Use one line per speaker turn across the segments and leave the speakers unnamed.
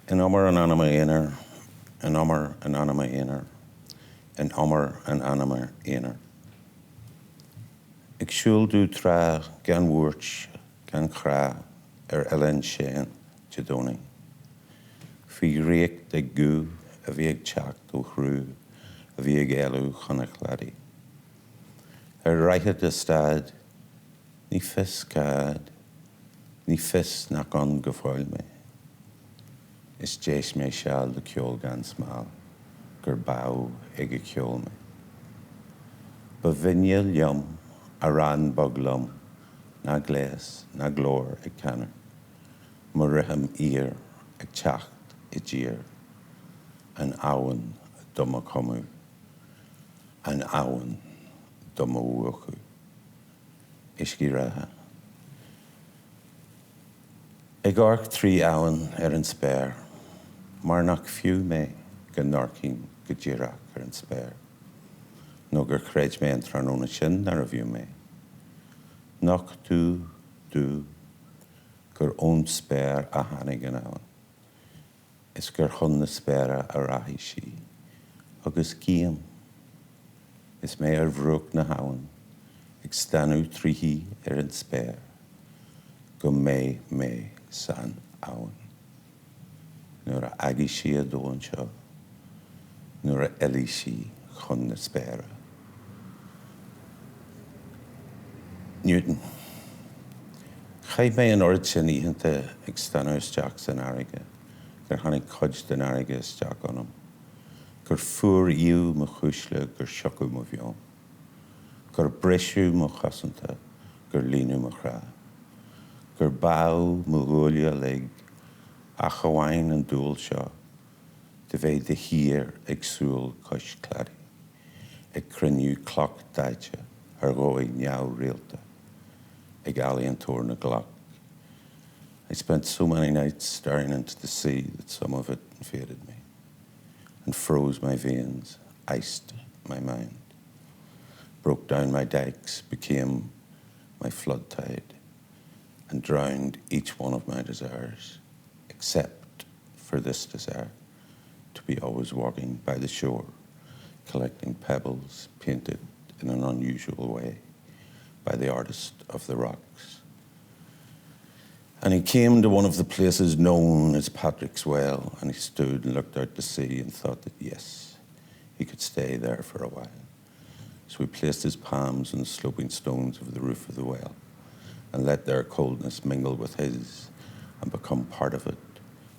In Omer an anima éanair, in Omer an anima éanair, in Omer an anima éanair. Ag siúl dú trá gan bhuairt gan chrá Ellen Shane Jadoni. Fi réic de gú a bhí ag teacht ó chrú a bhí ag ealú chuna chladí. Raithe de stad, ní fis cad, ní fis nach an go fáil me. Is déis mé seall de ceol gan smáil, gur báu ag a ceol me. Ba vinne liom a ran bog lom, na glés, na glór ag cannar. Mar rithim ír ag teacht I gearr, an áhan dom a comú, an áhan dom a bhuachu. Isci ratha. Ag arc thrí áhan an spéir, mar nach fiú mé go nárcín go Ghealach an spéir. No gur chréid mé an tránóna sin nar a bhíú mé. Nach dú gur ón spéir a tháinig an áhan. Is gur chun na spéire a rathí sí. Agus cíam. Is mé ar bhrúg na habhain, ag stanú tríthaí an spéir, go mé san áhan. Nuair a agé sí a dóin seo, nuair a eilí sí chun na spéire. Newton. Chaid mé an orid sin íhananta ag stanú isteach san airige, gur tháinig cuid den airige isteach anam, gur fuair íú mo chúisle gur seochú mo bheán, gur breisiú mo chasanta gur líonú mo chrá, gur báu mo ghuaile lig a chamhain an dúil seo, de bheith de hír ag súil cois clarí, ag cruniú cloch daite ar ggóigh neamh réalta, ag Aontroma na Ghealach. I spent so many nights staring into the sea that some of it invaded me and froze my veins, iced my mind, broke down my dikes, became my flood tide, and drowned each one of my desires, except for this desire, to be always walking by the shore, collecting pebbles painted in an unusual way by the artist of the rocks. And he came to one of the places known as Patrick's Well, and he stood and looked out to sea and thought that, yes, he could stay there for a while. So he placed his palms on the sloping stones of the roof of the well and let their coldness mingle with his and become part of it,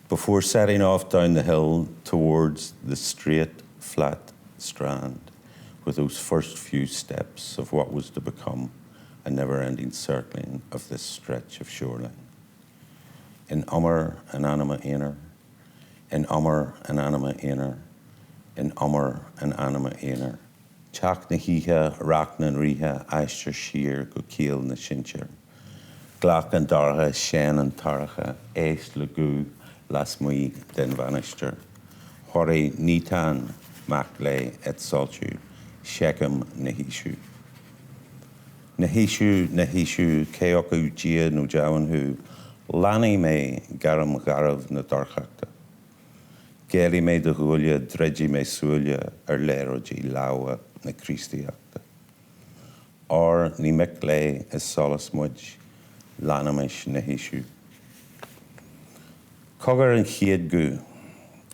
before setting off down the hill towards the straight, flat strand with those first few steps of what was to become a never-ending circling of this stretch of shoreline. In Omer an anima éanair, in Omer an anima éanair, in Omer an anima éanair. Teach na híthe, rach na ríthe, aistir siar go cíal na sinsear. Ghealach an dartha, sean an tarcha, éist le gú, las muí den bhainistear. Choirí nítán, mac lé et soltú, secam na híisiú. Na híisiú, céochú dia nó jawanhu, Lani mé garam garabh na dorchachta. Géirí mé de ghuaile, dredí mé súile ar léirodí láha na crístiachta. Or ní mic lé is solas muid, lanamis na híisiú. Cogar an chiad gu,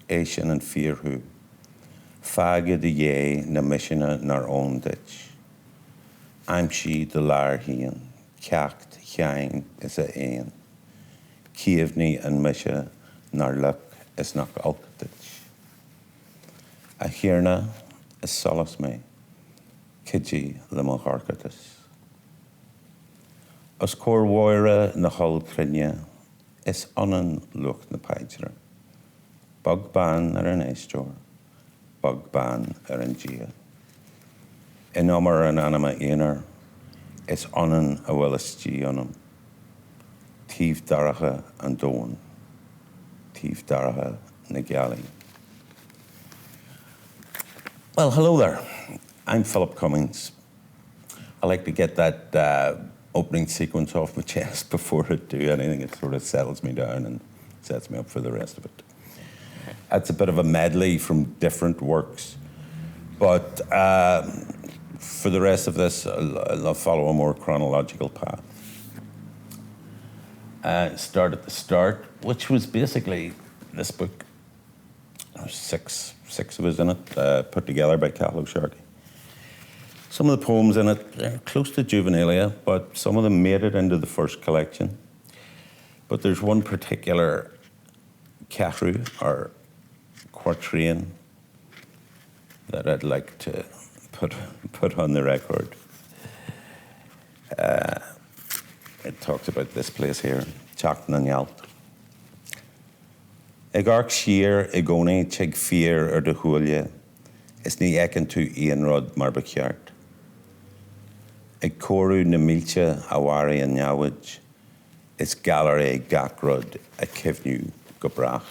éisian an fíorthú. Fáge de dhé na misina nar ón ditch. Aimsí de lár hían, ceacht cheain is a éan. Ciamhní an mise nar luck is nach alcatich. A hiarna is solas mé, kidji le mo harcatas. Os cór mhóire na hol crinne, is onan lucht na paidre. Bog ban ar an éisteoir, bog ban ar an dia. In Omer an anima éanair, is onan a bhfuilistí onam. Tíomh daracha an dóin, tíomh daracha na Gaeilge. Well, hello there. I'm Philip Cummings. I like to get that opening sequence off my chest before I do anything. It sort of settles me down and sets me up for the rest of it. It's a bit of a medley from different works. But for the rest of this, I'll follow a more chronological path. Start at the start, which was basically this book. There's six of us in it, put together by Cathal Sharkey. Some of the poems in it, they're close to juvenilia, but some of them made it into the first collection. But there's one particular catru, or quatrain, that I'd like to put on the record. It talks about this place here, Teach na Néalta. Ag arc siar I gcónaí teag fear de thuaille, is ní ecan tú íon rud mar ba cheart. Ag cóirú na mílte a bhhairí an neamhaid, is galar é gach rud a cibhniú go brach.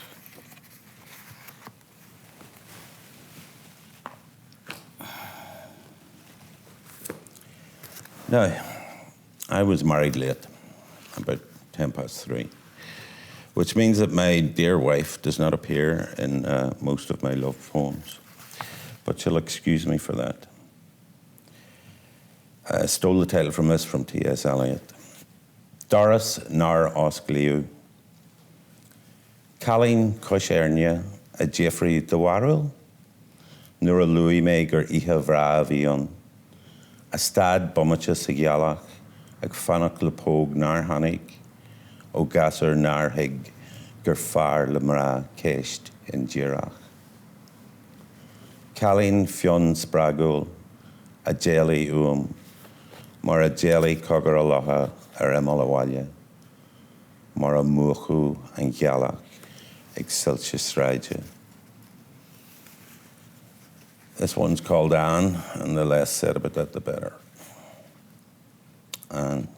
Now, I was married late, about 3:10, which means that my dear wife does not appear in most of my love poems, but she'll excuse me for that. I stole the title from this from T.S. Eliot. Doras nar osgliú. Calín Coiscéim a Jeffrey de Warrell, nuair a luí mé gur ihe bhrá a bhíon, a stad bommate sa Ghealach, ag fannach le póg nar hanig, ó gasar nar hig gur fear le mrá céist in Gearrach. Calín fion spragúil, a déalaí mar a déalaí cogur a lotha ar imol a bhaile, mar a muachú an Ghealach ag siltis ráide. This one's called Anne, and the less said about that, the better. And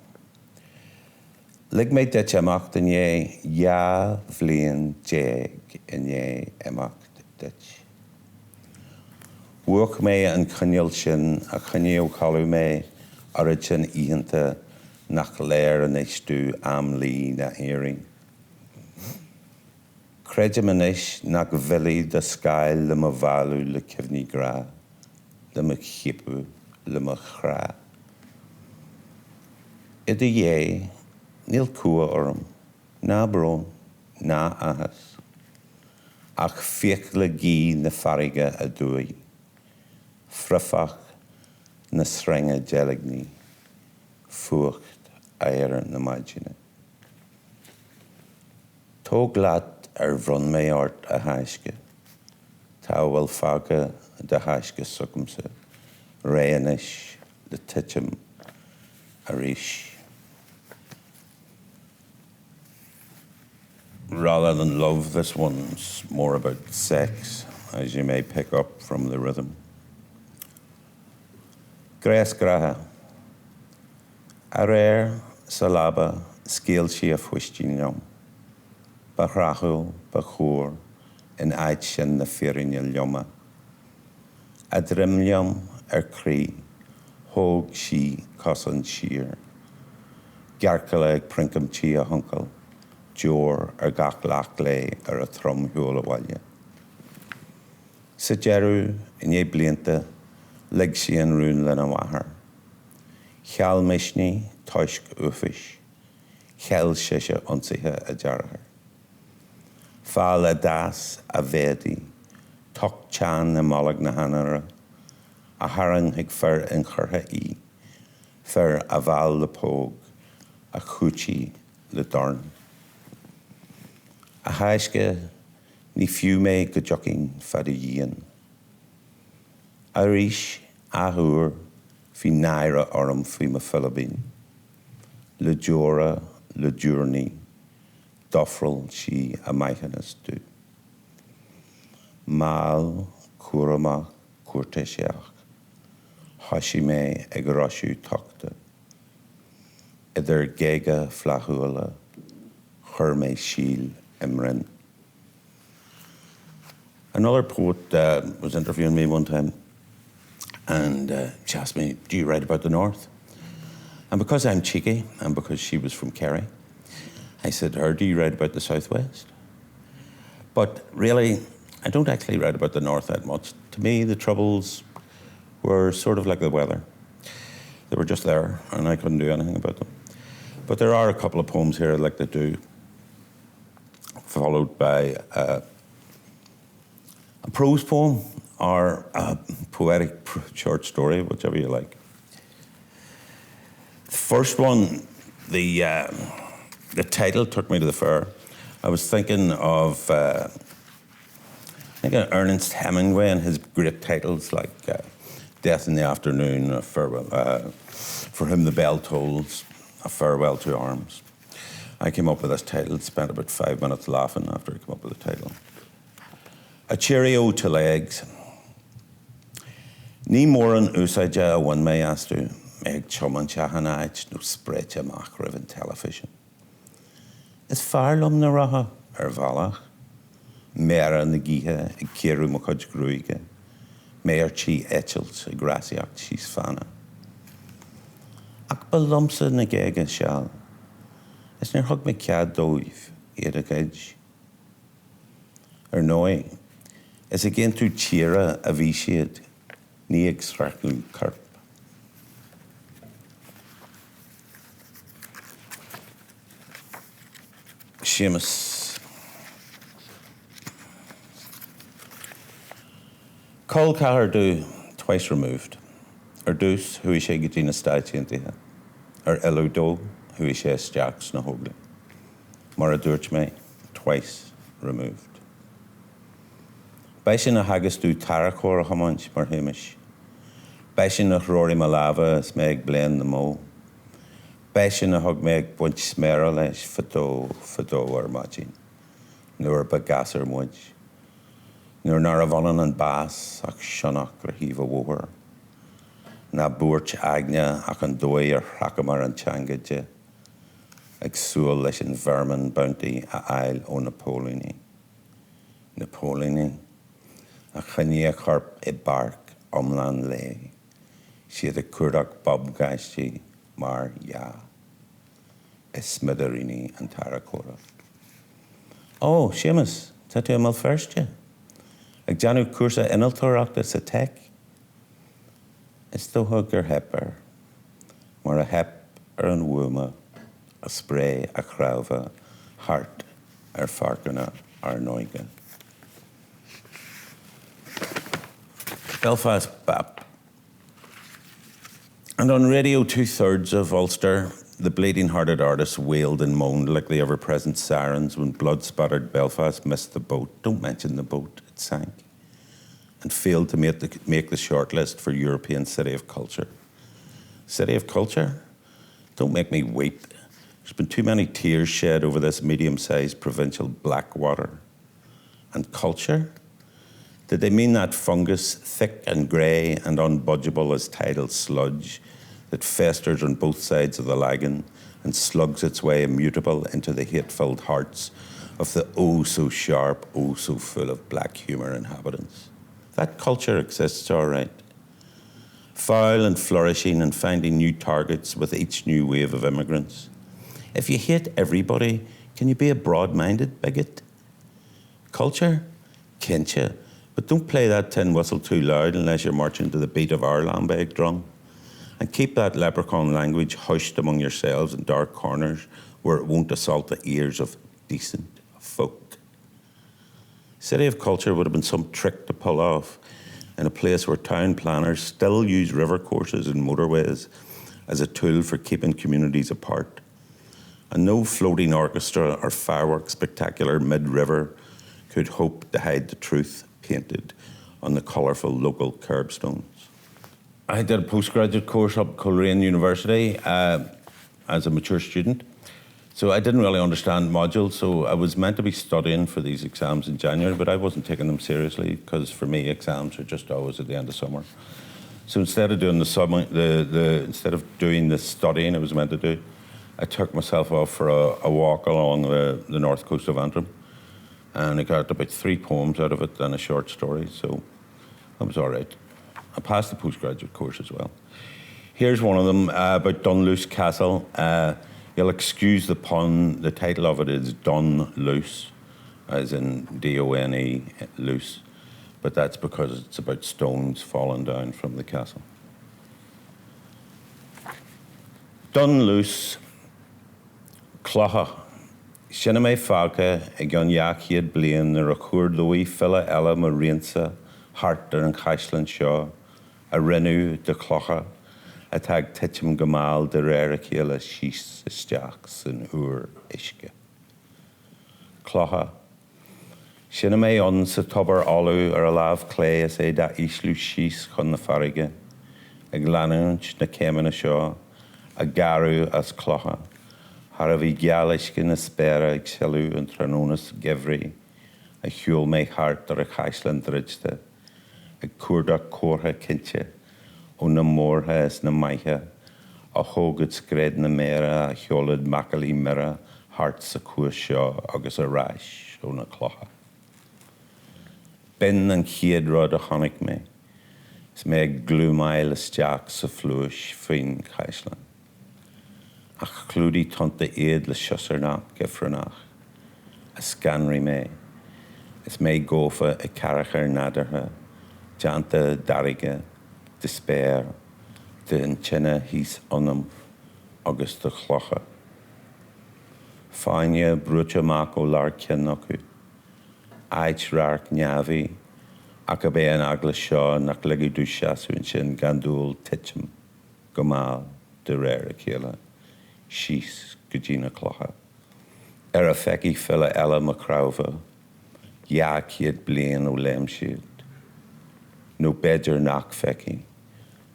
lig mé dit amacht in je, ja bhliain jeg in je amacht dit. Wuach mé an cynnial sin a cynnial cholú mé origin íhanta nach léir an eistú am lí na éiring. Credim an ish nach bhili de scail le ma bhálú le cibhní gra, le ma chipu, le ma chra. Ida ye, níl cua orm, na brón, na ahas, ach fiach le gí na farige a dúi, frafach na srenge gealigní, fuacht éire na maidjine. Tó glad bhrun mé ort a haisce, tá bhfuil fága de haisce sucumsa, réanis le titim a ríis. Rather than love, this one's more about sex, as you may pick up from the rhythm. Grás gratha. A réir sa labba scéal si a fuistín liom. Ba rathúil, ba chóir, in aid sin na fírinne lioma. A drim liom crí, thóg si cosan siar. Gearcaile ag princam tí a huncail, deor gach lach lé a trom thuail a bhaile. Sa dearú in é blianta, lig si an rún le na mhathar. Cheall misní toisc ufis, cheall siise ionsaithe a dearthar. Fáil a das a bhédaí, tocht tean na mollag na hanara, a haran ag fear in churtha í, fear a bhall le póg, a chútí le darn. A haisce ní fiú mé go jogging fad a dhéan. A ríis a thuair fi naira orm fi ma Philippine. Le deora, le dúrní, dofril si a maichanas dú. Mal cuaramach cuairteisiach, hoisi mé ag rosú tochta. Idir géige flachuala, chur mé síl imrin. Another poet was interviewing me one time, and she asked me, do you write about the North? And because I'm cheeky, and because she was from Kerry, I said to her, do you write about the Southwest? But really, I don't actually write about the North that much. To me, the Troubles were sort of like the weather. They were just there, and I couldn't do anything about them. But there are a couple of poems here I'd like to do, followed by a prose poem or a poetic short story, whichever you like. The first one, the title took me to the fair. I was thinking of Ernest Hemingway and his great titles like Death in the Afternoon, a farewell, For Whom the Bell Tolls, A Farewell to Arms. I came up with this title, spent about 5 minutes laughing after I came up with the title. A cheerio to legs. Ní mór an úsáide a bhain mé asú, méag choman tehannáid nó spreite amach roimh television. Is Dar Liom na rogha bhliain, mera na gíthe ag cearú mo chuid grúige, méar tí éitilt ag grasiacht síos fanna. Ach ba lomsa na Gaeilge seall, is níor thug mé cead dóibh iad a gcuid. Nói, is a gén tú tíre a bhí siad, ní ag sreachlú carp. Seamus. Col Cahardú, twice removed. Duais, who is sé go dtí na stáitiantithe. Ilúdó, who is sé isteach na hógla. Mar a dúirt mé, twice removed. Beisin na hagus dú tarachóir a chamáint mar himiis. Beisin na chróirí ma lava is mé ag bléan na mó. Beisin na thug mé ag buint sméra leis fadó ar máidín. Nuair ba gasar muid. Nuair nar a bhanan an bás ach sionach gur híomh a bhóthar. Na búirt agne ach an dói ar thracamar an teangaide. Ag súil leis an bherman bounty a ail ó Napóleoní. Napóleoní. A chynní a charp I barc omlan le. Siad a cuardach bob gaistí mar ja. Smidaríní an tarachóra. Oh, Seamus, tá tú amal Feirste? Ag deanú cuasa inaltóireachta sa tech? Is dótha gur hepar, mar a hep ar an bhuama, a spré a chrábha, hart ar farcanna ar nóige. Belfast Bap. And on radio 2/3 of Ulster, the bleeding-hearted artists wailed and moaned like the ever-present sirens when blood-spattered Belfast missed the boat. Don't mention the boat, it sank. And failed to make the shortlist for European City of Culture. City of Culture? Don't make me weep. There's been too many tears shed over this medium-sized provincial blackwater. And culture? Did they mean that fungus, thick and grey and unbudgeable as tidal sludge, that festers on both sides of the lagan and slugs its way immutable into the hate-filled hearts of the oh-so-sharp, oh-so-full of black humour inhabitants? That culture exists all right. Foul and flourishing and finding new targets with each new wave of immigrants. If you hate everybody, can you be a broad-minded bigot? Culture? Can't you? But don't play that tin whistle too loud unless you're marching to the beat of our lambeg drum. And keep that leprechaun language hushed among yourselves in dark corners where it won't assault the ears of decent folk. City of Culture would have been some trick to pull off in a place where town planners still use river courses and motorways as a tool for keeping communities apart. And no floating orchestra or fireworks spectacular mid-river could hope to hide the truth painted on the colourful local curbstones. I did a postgraduate course up at Coleraine University as a mature student. So I didn't really understand modules, so I was meant to be studying for these exams in January, but I wasn't taking them seriously because for me exams are just always at the end of summer. So instead of doing instead of doing the studying I was meant to do, I took myself off for a walk along the north coast of Aontroma. And I got about 3 poems out of it and a short story, so that was all right. I passed the postgraduate course as well. Here's one of them about Dunluce Castle. You'll excuse the pun, the title of it is Dun Loose, as in D-O-N-E, loose, but that's because it's about stones falling down from the castle. Dun loose, chlotha. Sinna mé fága ag an iach bhliain ar a chuairlóí fila eile mar riansa hart ar an caisleán seo a rinú de chlotha a tag titim gomál de réir a chéile síos isteach san úr isce. Chlotha. Sinna mé an sa tobar olú ar a lámh clé is é da islú síos chun na farige ag leanúint na céimena seo a gearr as chlotha. Har a bhí gealaisce na spéire ag sealú an trónas gehrí a thiúil mé hart ar a caisleán dridte ag cuardach cótha cinnte ó na mórtha is na maithe a thógad scréad na méra a cheolad macalaí mira hart sa cuas seo agus a ráis ó na chlotha. Bin an chiad rud a chonig mé, is mé ag glúmáil isteach sa phluais faoin caisleán. Ach clúdaí tonta iad le siosarnach gefranach, a scanraí mé, is mé gófa i carachar nadartha, deanta darige, despair, de an tine hís onam, agus de chlotha. Fáine brúte amach ó lár cin acu, áit rarc neamhí, ach a bé an agla seo nach legaí dúiseasúin sin gandúil titim, gomál, de réir a chéile. Síos go dtí na chlotha. Ar a feici fila eile mo crábha, iad bliain ó léim siad. nó beidir nach feici,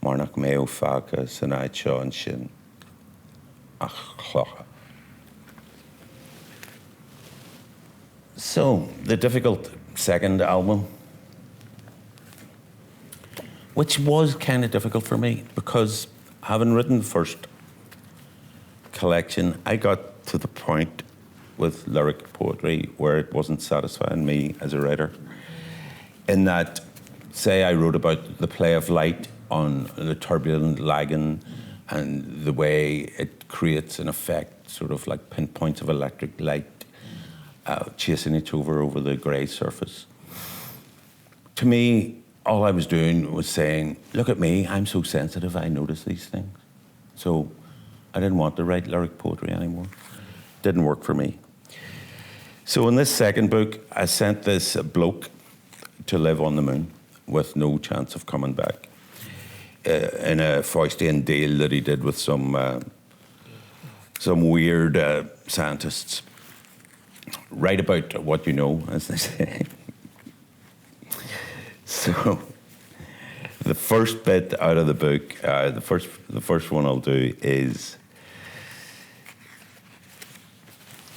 mar nach mé ó fága san áid seo an sin, ach chlotha. So, the difficult second album, which was kind of difficult for me, because having written the first collection, I got to the point with lyric poetry where it wasn't satisfying me as a writer. In that, say I wrote about the play of light on the turbulent lagan and the way it creates an effect, sort of like pinpoints of electric light, chasing each other over the grey surface. To me, all I was doing was saying, look at me, I'm so sensitive, I notice these things. So I didn't want to write lyric poetry anymore. Didn't work for me. So in this second book, I sent this bloke to live on the moon with no chance of coming back in a Feirste deal that he did with some weird scientists. Write about what you know, as they say. So the first bit out of the book, the first one I'll do is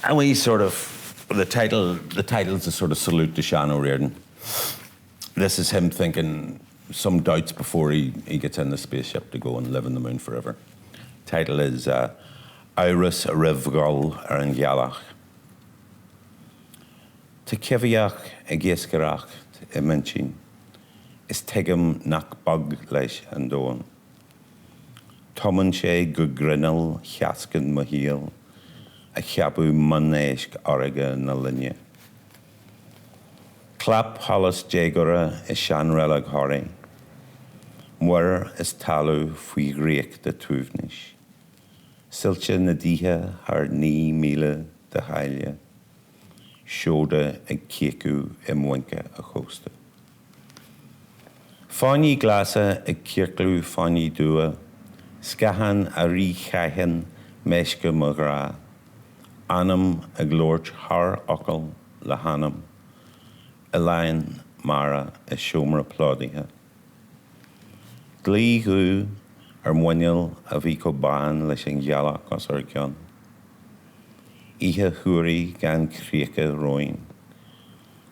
a wee sort of, the title's a sort of salute to Sean O'Riordan. This is him thinking some doubts before he gets in the spaceship to go and live on the moon forever. Title is Iris Rivgol an Ghealach. Tá ceviach a ggéascarach I minchin, is tegam nach bag leis an dóin. Toman sé go grinnel cheascan mo híal, a cheapú manéisc áige na linne. Clap hallas jégora is seanrelag horí. Muir is talú faoi gréic de túvnis. Silse na díthe haar 9 míle de haile. Seoda ag céicú I muinke a chósta. Muine Glasa ag céirclú Muine Dua, scahan a rí chaihan meisce mo gra, anam ag lórt har ocal le hanam, Ealaíne mara is siomra plódaithe. Glí hu muineal a bhí go bán leis an Ghealach os ar ceann. Ihe thuairí gan chríocha roin,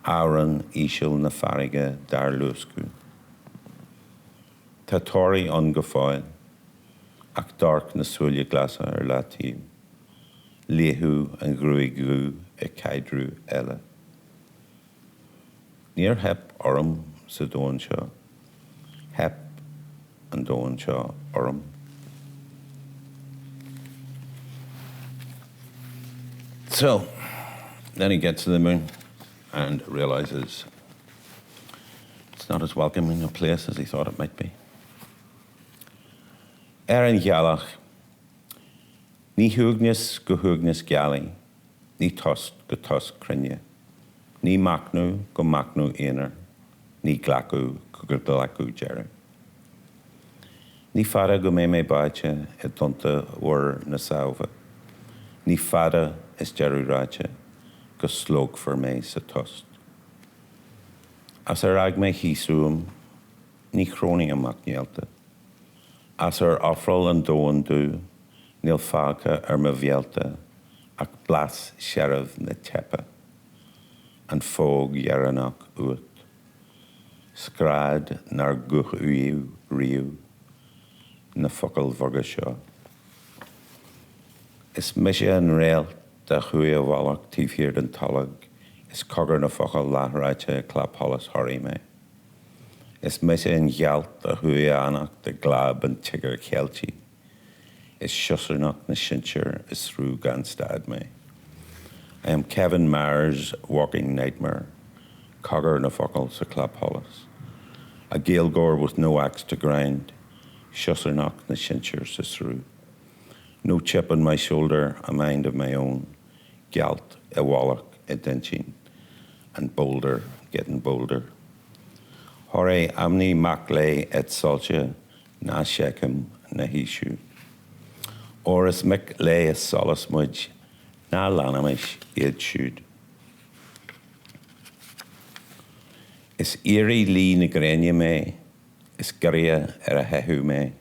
áran íseal na farige dar luascú. Tá tóirí an go fáil, ach darc na súile glasa ar látíim, léthú an grúigú I caidrú eile. Níor hep orm sa dóin seo, hep an dóin seo orm. So, then he gets to the moon. and realizes it's not as welcoming a place as he thought it might be. An Ghealach, ní thuagnas go thuagnas gealaí, ní tost go tost crinne, ní macnú go macnú éonar, ní glacú go gur delecú gearr. Ní fada go mé báite I donta uair na samhaidh, ní fada is dearúráte go slóg for mé sa tost. As ag mé hísúm, ní chrónaí amach Néalta. As offral an dóan dú, níl fága mBéalta ach blas sheriff na tepa, an fóg dhearanach uat. Scrad nar guch uíú riú, na focail bhorga seo. Is mise an réal de chuí a bhálach tíomhthír den talag, is cogur na focail láthráite clapholas thoirí mé. Is mise an ghealt a chuí annach de glab an tigar cealtí. Is siosarnach na sinsear is through ganstad mé. I am Kevin Maher's walking nightmare, cogur na focail sa clapholas. A Gaeilge with no axe to grind, siosarnach na sinsear sa through. No chip on my shoulder, a mind of my own, ghealt a wallach a dentin, and bolder getting bolder. Hore amni maclay et solcha na shekem na hishu. Oris mick lay a solace mudge na lanamish iad shud. Is eerie lee na grenia me, is garia a hehu me,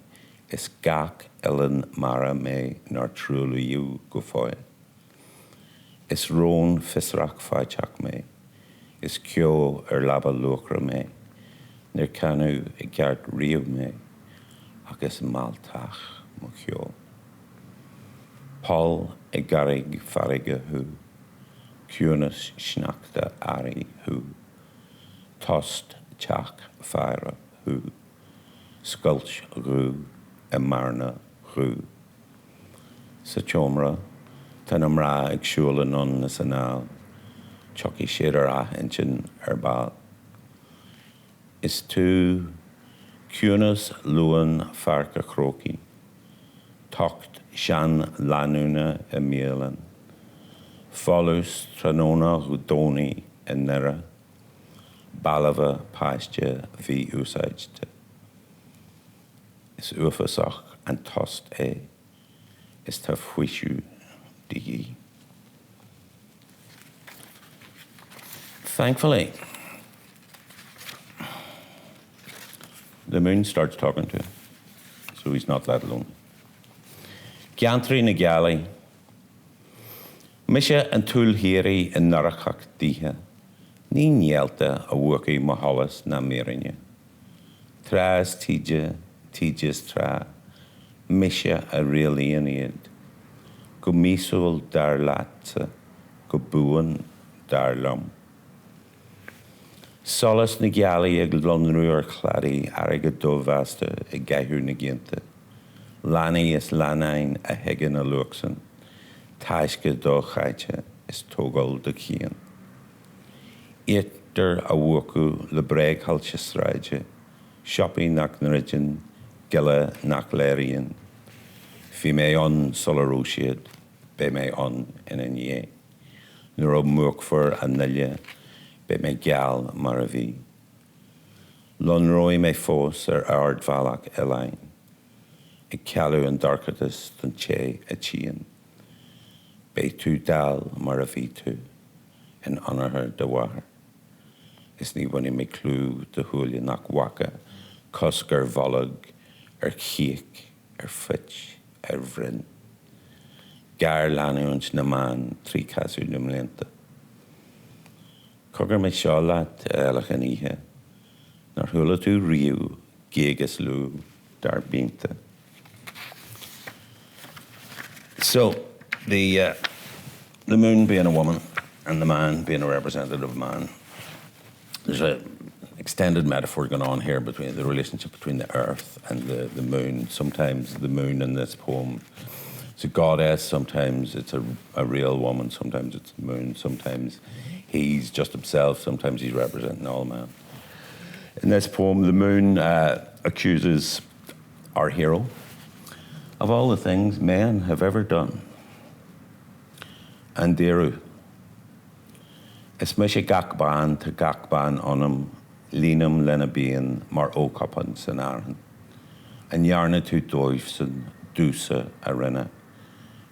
is gach ellen mara me nor truly you go foil. Is roan fisrach faichak me, is kyo laba lucra me, near canu Eagarth Rio me, agus maltach mo kyo. Paul garig farige hu, cunus schnachta ari hu, tost chach feire hu, skulch ru, marna ru. Sa chomra, tan amra ag siúla non na sanal, choki shir a henchin bal. Is tu cunus luan farca croki, tocht shan Lá Nua mBéal, folus tranona hudoni en nera, balava paiste vi usaidte. Is ufasach and tost is ta fuishu digi. Thankfully, the moon starts talking to him, so he's not let alone. Geantraí na gealaí, mise an túl hírí in narachach díthe, ní Néalta a bhuachaí mohalas na mérinne. Trás tídeas trá, mise a réalaíon iad, go mísúil dar láta, go buain Dar Liom. Solas na gealaí ag lonrúar chládaí airg a dómhasta I gcaitheamh na ginnta. Lani is lanain a hegan a luxan, taisce dó chaite is tógáil de cían. Étar a bhuacu le breag halse sráide, siopaí nach naridin, gile nach léiríonn. Bhí mé an solarúisiad, be mé an ina nné. Nuair ó muachfar a nuile, be mé geall mar a bhí. Lonrói mé fós ardmhealach Ealaíne. I cealú an darcatas don ché a tían. Bé tú dal mar a bhí tú, in anarthair de bhathair. Is ní bhainnig mé clú de thuaille nach wacha, coscar bhollag, chiach, fitch, bhrinn. Gearr leanúint na man thrí casú na mléanta. Cogur mé seo leat Ealach an ihe, nar thula tú riú, géagus lú, dar bínta. So, the moon being a woman and the man being a representative man, there's an extended metaphor going on here between the relationship between the earth and the moon. Sometimes the moon in this poem It's a goddess, sometimes it's a real woman, sometimes it's the moon, sometimes he's just himself, sometimes he's representing all man. In this poem, the moon accuses our hero of all the things men have ever done. And Deireadh, is mis sé gachbán tá gachbán anam línam lena bíon mar ócapan san áireann. An nearna tú dóibh san dúsa a rinne,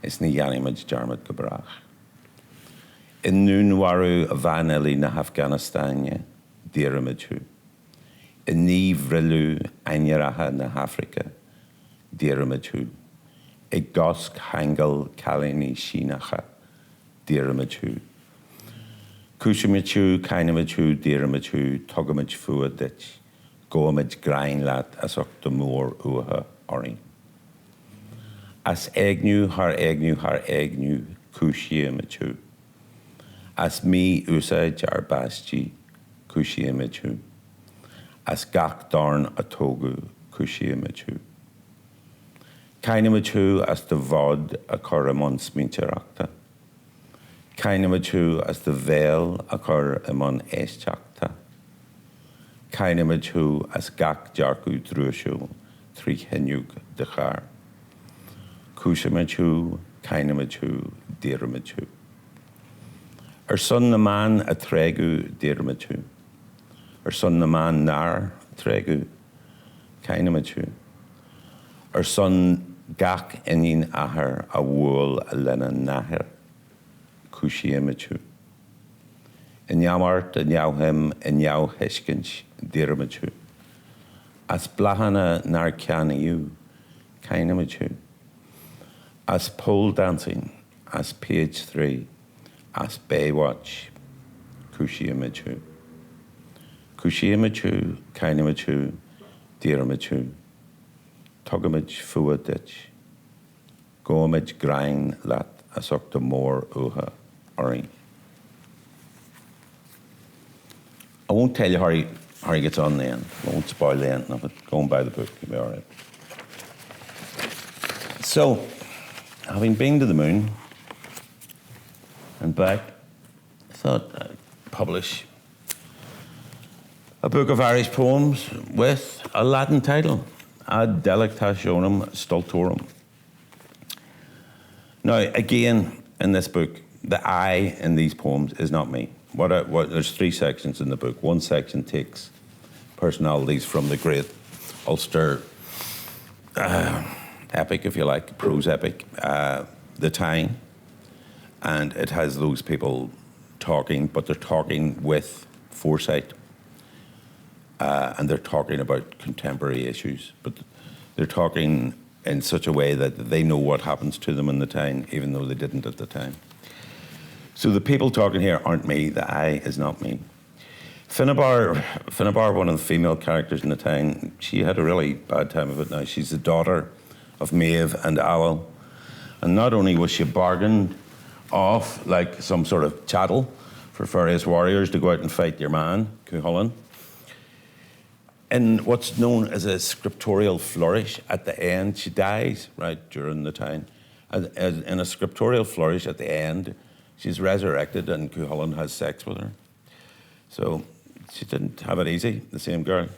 is ní dhéanamid dearmad go brach. In núnharú a bhainelí na Afganistánne, Deireadh tú. In ní bhrilú ainearacha na Hafrica, Deireadh tú. I gosc hangal calíní sínacha, Deireadh tú. Cúisimid tú, cainimid tú, Deireadh tú, tugamid fua dit, goamid grain leat as och de mór uatha orí. As eagniú, Coiscéim tú. As mí úsáid ar bastí, Coiscéim tú. As gach darn a tógu, Coiscéim tú. Cainimid tú as de bhod a chur amon smínteachta. Cainimid tú as de bhéal a chur amon éisteachta. Cainimid tú as gach dearcú drúisiú, trí hiniug de char. Cúisimid tú, cainimid tú, Deireadh tú. Son na man a trégu, Deireadh tú. Son na man nar trégu, cainimid tú. Son gach inín ahar a bhfuil a lena nahar, Coiscéim tú. In neamart, in neamhim, in neamh hiiscint, Deireadh tú. As blahana nar ceannaíú, cainimid tú. As pole dancing, as page 3, as Baywatch, Coiscéim tú. Coiscéim tú, cainimid tú, Deireadh tú. Tugamid fua dit, goamid grain leat as och de mór uatha orí. I won't tell you how he gets on the end. I won't spoil the end of it. Go and buy the book, you'll be all right. So, having been to the moon and back, I thought I'd publish a book of Irish poems with a Latin title, Ad delectationem stultorum. Now, again, in this book, the I in these poems is not me. There's 3 sections in the book. One section takes personalities from the great Ulster epic, if you like, prose epic, the Tyne, and it has those people talking, but they're talking with foresight, and they're talking about contemporary issues, but they're talking in such a way that they know what happens to them in the Tyne, even though they didn't at the time. So the people talking here aren't me, the I is not me. Finnabar, one of the female characters in the Tyne, she had a really bad time of it now. She's the daughter of Maeve and Owl. And not only was she bargained off like some sort of chattel for various warriors to go out and fight your man, Cuchulainn, in what's known as a scriptorial flourish at the end, she dies right during the time. And in a scriptorial flourish at the end, she's resurrected and Cuchulainn has sex with her. So she didn't have it easy, the same girl.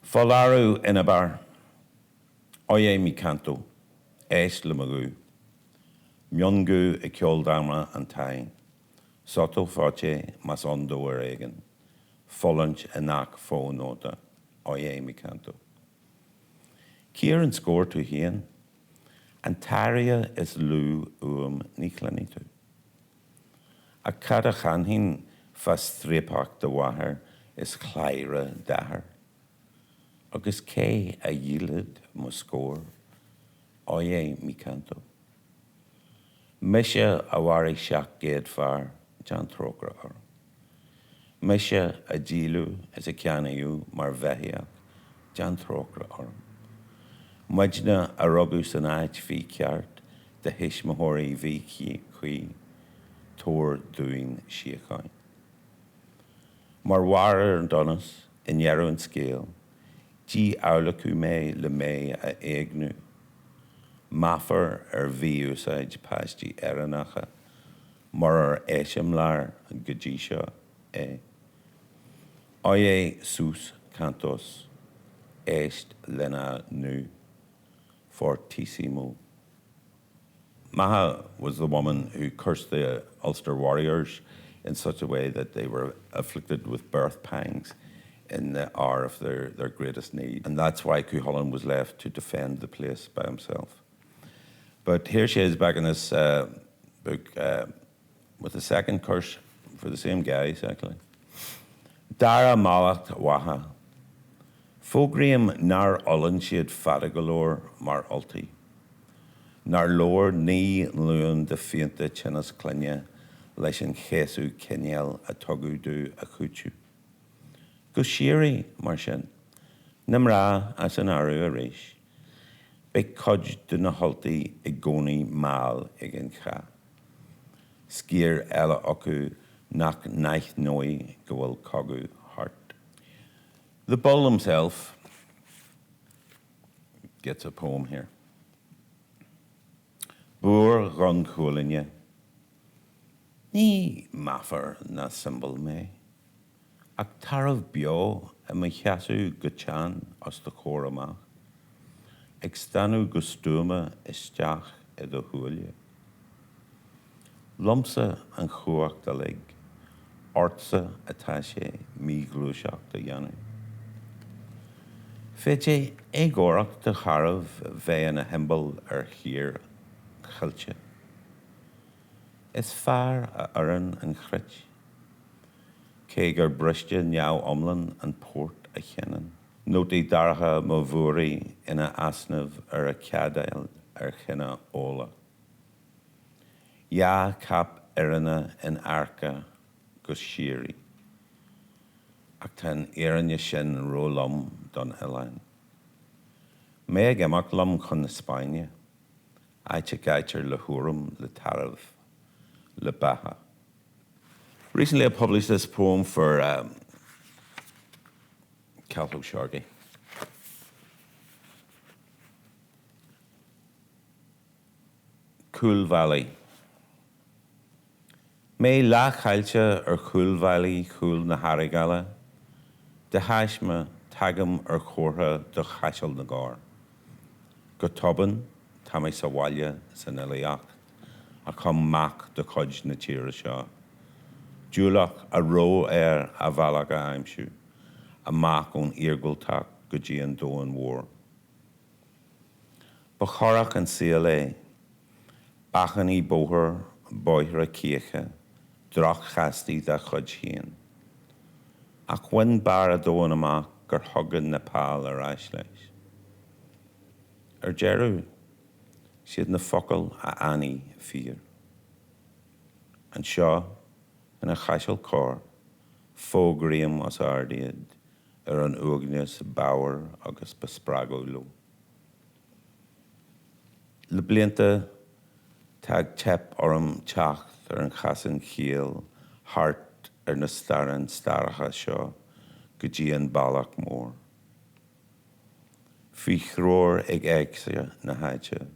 Folaru inabar, oye mi canto, es lamagu, myungu e kyoldama and tain, soto foche masondo eregan, folunch enak fo nota, oye mi canto. Kieran score to hien, Antaria is lu niclanitu. A cadachanhin fastripak de wahar is chlyra dahar. Agus ke a yilid muscor, oye mi canto. Misha awari shak ged far, Jan Trogra or. Misha a jilu is a kianayu marvehiak, Jan Trogra or. Majna a rogus an aich fi kiart, de hishmahori vi qui, tor doing shiachain. Marwara and donas, in yarrow and scale, G aulacu me le me a egnu. Mafar bhí úsáid páistí Éireannacha, mar éisiam lear go dtí seo é. Sús cantos, éist lena nu, fortissimo. Maha was the woman who cursed the Ulster warriors in such a way that they were afflicted with birth pangs in the hour of their greatest need. And that's why Cuchulainn was left to defend the place by himself. But here she is back in this book with a second curse for the same guys, actually. Dara Malacht Waha. Fógriam nar olin siad fadagalor mar ulti. Nar lor ní luan de fianta chenas clinne leis an chéasú cinneal a tugadú a chútú. Go siiri mar sin, nimrá as an aru a réis. Be codj du na holtaí I gcónaí mBéal ag an cha. Scír eile acu nach naich nói go bhfuil cogu hart. The bull himself gets a poem here. Búr ron chúlainne. Ní mafar na symbol me. Ach taraf bio a my cheasú go tean os do chór amach. Ag stanú go stúma isteach I do thuaille. Lumsa an chuacht a lig. Ortsa atá sé mí glúiseach a dhéanú. Féidir Eagarthóir de charabh bheith na himbal chearr chailte. Is fearr a orann an chrit. Cé gur briste neamh omlan an port a cheannan. Nótaí dartha mo bhuaí ina asnamh a ceadail chinna óla. Ja cap Éireanna in arca go siiri. Ach tan Éireanne sin rólam don Ealaíne. Meg amach lom chun na Spáine. Aite gaitir le thuaim le taramh le batha. Recently I published this poem for Cealthú Shargi. Cool Valley. Mé lá chailte Cool Valley cool na Harigala, de haisme tagam chórtha do chaisiil na gár. Go toban tá mé sa bhaile san Iliacht, a chum mac do chuid na tíre seo. Dúlach a ró a bhealach a aimsiú, a mac ón iargultach go dtí an dó an mhór. Ba chorach an CLA, bachan I bóthar bóithre cíocha, drach chastaí de chud chéan. Ach when bar a dó an amach gur thugan na pál ar ais leis. Jeru, siad na focail a Annie fear. An seo, in a chaisiil cór, fógriam as ardiad an uagnas bauer agus besprago lo. Le blianta tag tep orm teacht an chasan chiel, hart na staran starcha seo, go dtí an ballach mór. Fi chrór ag éagsa na haite,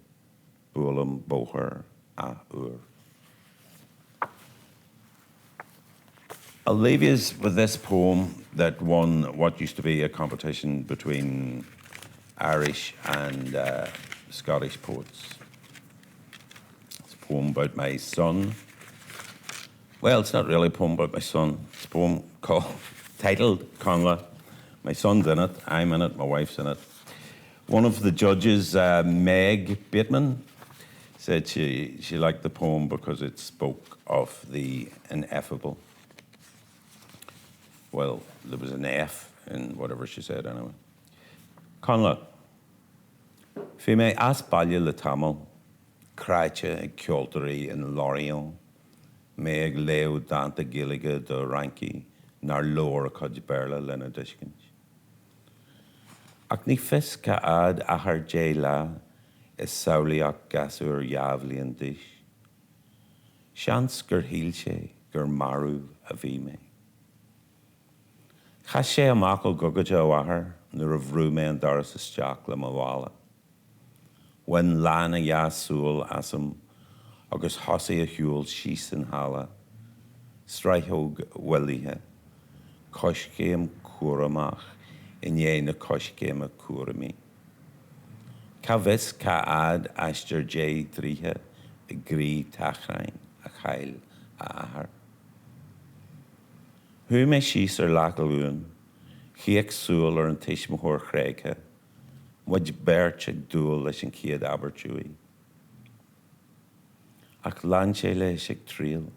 búlam bóthar a úr. I'll leave you with this poem that won what used to be a competition between Irish and Scottish poets. It's a poem about my son. Well, it's not really a poem about my son. It's a poem titled Conla. My son's in it, I'm in it, my wife's in it. One of the judges, Meg Bateman, said she liked the poem because it spoke of the ineffable. Well, there was an F in whatever she said anyway. Conla. Fi me as baile le tamil, craite ag ceoltarí in Lá Nua, me ag leo danta Gaeilge do ranki, nar lór a cod berla lena discint. Ach ní fis ca ad ahar la is saoliach gasúr javli an dis. Seans gur híl sé gur maru a bhí me. Chas sé amach ó gogaide ó ahar nuair a bhrú me an doras isteach le mBéal. when Lá Nua súil asam, agus hosaí a hiúil síos an hala, straithóg bhuilíthe, Coiscéim cuaramach in dhéana Coiscéim a cuaramí. Ca bhis ca ad aistear dé tríthe I grí tachrain a chail a ahar. Hu mé síos lachalún, chiac súil an teismthór chréige, muid beirt ag dúil leis an ciad abertúí. Ach lan sé leis ag tríal,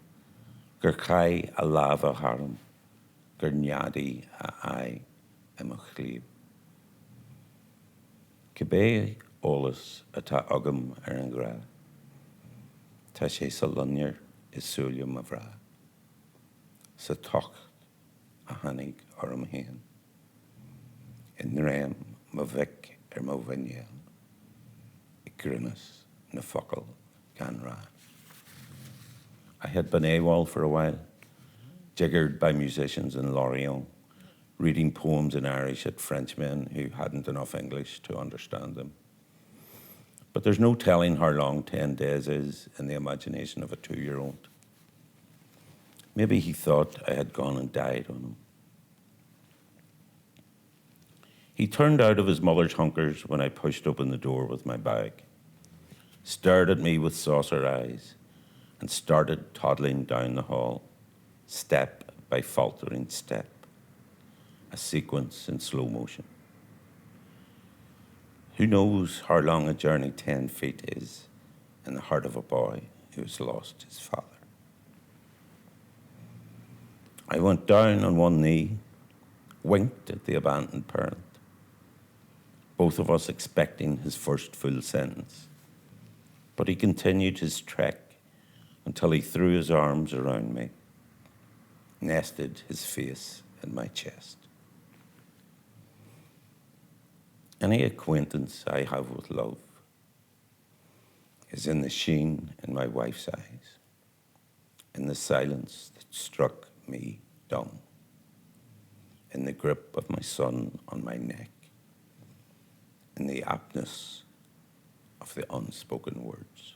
gur chai a lábh a harm, gur neadaí a ai am a chlíb. Cibé ólas atá agam an gra, tá sé sa lunnear is súlium a bhrá, sa tocht a hanig orm héan. In réim ma bhic mo bhainnéal, I grinas na focail gan rá. I had been AWOL for a while, jiggered by musicians in Lá Nua, reading poems in Irish at Frenchmen who hadn't enough English to understand them. But there's no telling how long 10 days is in the imagination of a 2-year-old. Maybe he thought I had gone and died on him. He turned out of his mother's hunkers when I pushed open the door with my bag, stared at me with saucer eyes, and started toddling down the hall, step by faltering step, a sequence in slow motion. Who knows how long a journey 10 feet is in the heart of a boy who has lost his father? I went down on one knee, winked at the abandoned parent, both of us expecting his first full sentence. But he continued his trek until he threw his arms around me, nested his face in my chest. Any acquaintance I have with love is in the sheen in my wife's eyes, in the silence that struck me dumb, in the grip of my son on my neck, in the aptness of the unspoken words.